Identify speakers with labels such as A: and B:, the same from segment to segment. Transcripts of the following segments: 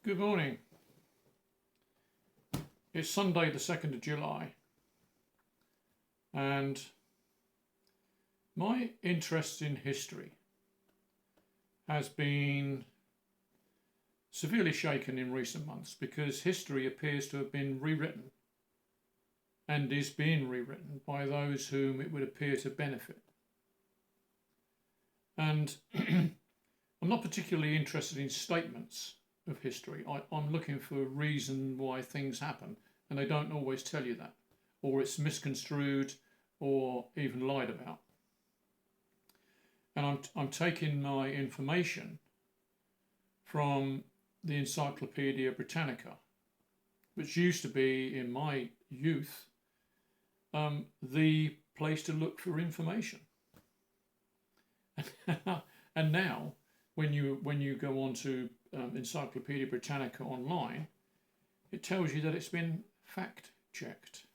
A: Good morning. It's Sunday the 2nd of July, and my interest in history has been severely shaken in recent months because history appears to have been rewritten and is being rewritten by those whom it would appear to benefit. And I'm not particularly interested in statements of history. I'm looking for a reason why things happen, and they don't always tell you that, or it's misconstrued or even lied about. And I'm taking my information from the Encyclopedia Britannica, which used to be, in my youth, the place to look for information. And now, when you go on to Encyclopedia Britannica online, it tells you that it's been fact-checked.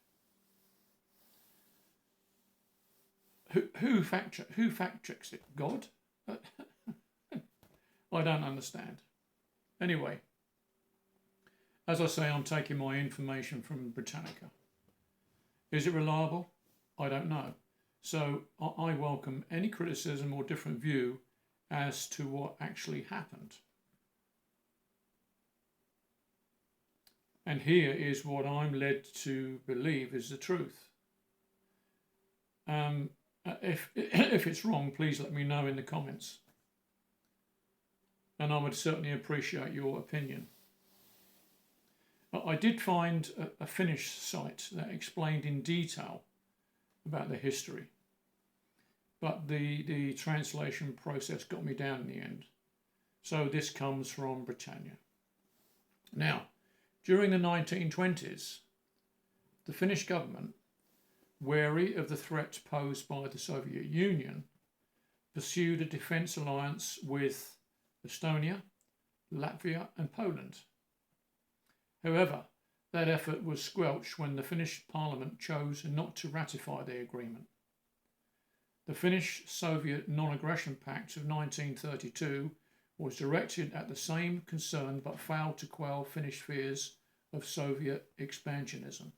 A: Who fact-checks it? God? I don't understand. Anyway, as I say, I'm taking my information from Britannica. Is it reliable? I don't know. So I welcome any criticism or different view as to what actually happened. And here is what I'm led to believe is the truth. If it's wrong, please let me know in the comments. And I would certainly appreciate your opinion. I did find a Finnish site that explained in detail about the history, but the translation process got me down in the end. So this comes from Britannia. Now, during the 1920s, the Finnish government, wary of the threat posed by the Soviet Union, pursued a defence alliance with Estonia, Latvia and Poland. However, that effort was squelched when the Finnish parliament chose not to ratify the agreement. The Finnish-Soviet Non-Aggression Pact of 1932 was directed at the same concern but failed to quell Finnish fears of Soviet expansionism.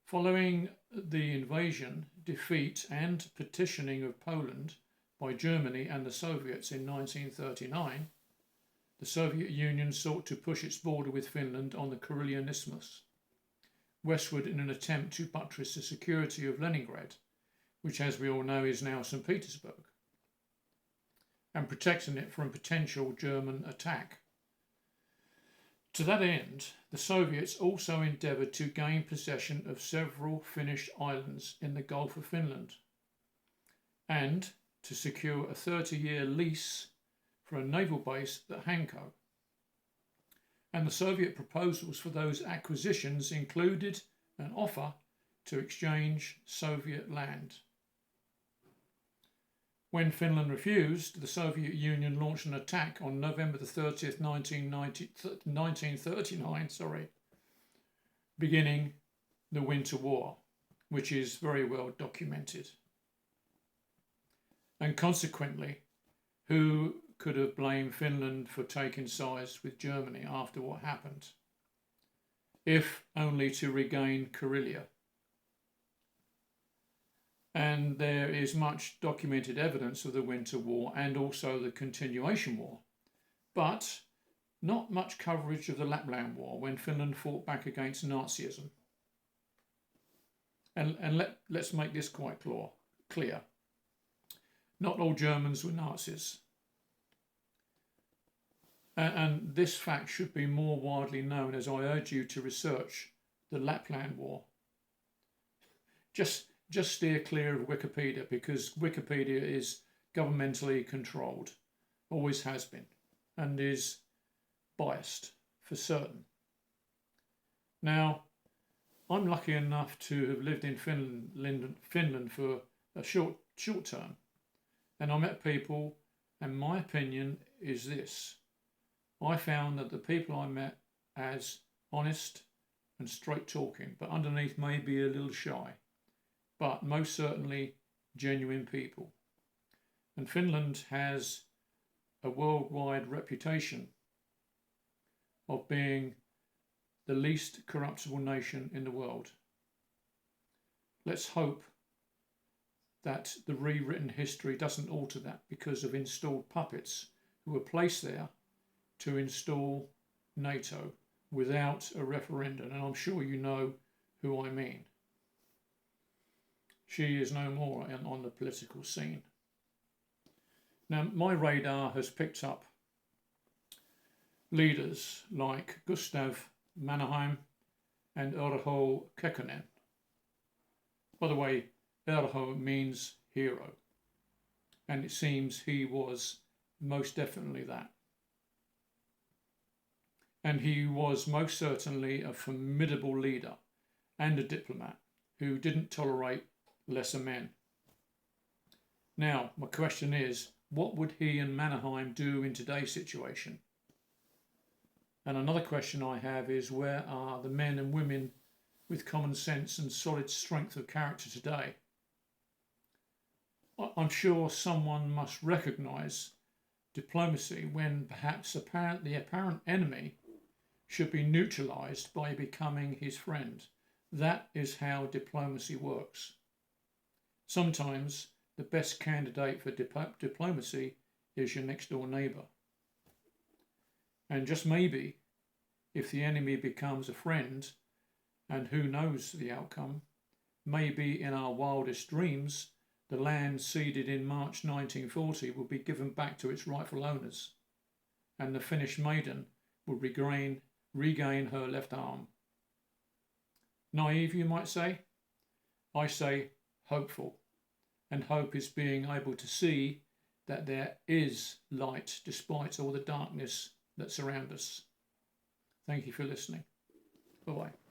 A: Following the invasion, defeat and partitioning of Poland by Germany and the Soviets in 1939, the Soviet Union sought to push its border with Finland on the Karelian Isthmus westward in an attempt to buttress the security of Leningrad, which, as we all know, is now St. Petersburg, and protecting it from potential German attack. To that end, the Soviets also endeavoured to gain possession of several Finnish islands in the Gulf of Finland and to secure a 30-year lease for a naval base at Hanko. And the Soviet proposals for those acquisitions included an offer to exchange Soviet land. When Finland refused, the Soviet Union launched an attack on November the 30th, 1939, beginning the Winter War, which is very well documented. And consequently, who could have blamed Finland for taking sides with Germany after what happened, if only to regain Karelia? And there is much documented evidence of the Winter War and also the Continuation War, but not much coverage of the Lapland War when Finland fought back against Nazism. And let's make this quite clear. Not all Germans were Nazis. And this fact should be more widely known, as I urge you to research the Lapland War. Just steer clear of Wikipedia, because Wikipedia is governmentally controlled, always has been, and is biased for certain. Now, I'm lucky enough to have lived in Finland for a short term, and I met people, and my opinion is this. I found that the people I met as honest and straight talking, but underneath maybe a little shy, but most certainly genuine people. And Finland has a worldwide reputation of being the least corruptible nation in the world. Let's hope that the rewritten history doesn't alter that because of installed puppets who were placed there to install NATO without a referendum, and I'm sure you know who I mean. She is no more on the political scene. Now, my radar has picked up leaders like Gustav Mannerheim and Urho Kekkonen. By the way, Urho means hero, and it seems he was most definitely that. And he was most certainly a formidable leader and a diplomat who didn't tolerate lesser men. Now, my question is, what would he and Mannerheim do in today's situation? And another question I have is, where are the men and women with common sense and solid strength of character today? I'm sure someone must recognise diplomacy when perhaps the apparent enemy should be neutralised by becoming his friend. That is how diplomacy works. Sometimes the best candidate for diplomacy is your next door neighbour. And just maybe, if the enemy becomes a friend, and who knows the outcome, maybe in our wildest dreams, the land ceded in March 1940 will be given back to its rightful owners, and the Finnish maiden will regain her left arm. Naive, you might say? I say hopeful, and hope is being able to see that there is light despite all the darkness that surrounds us. Thank you for listening. Bye-bye.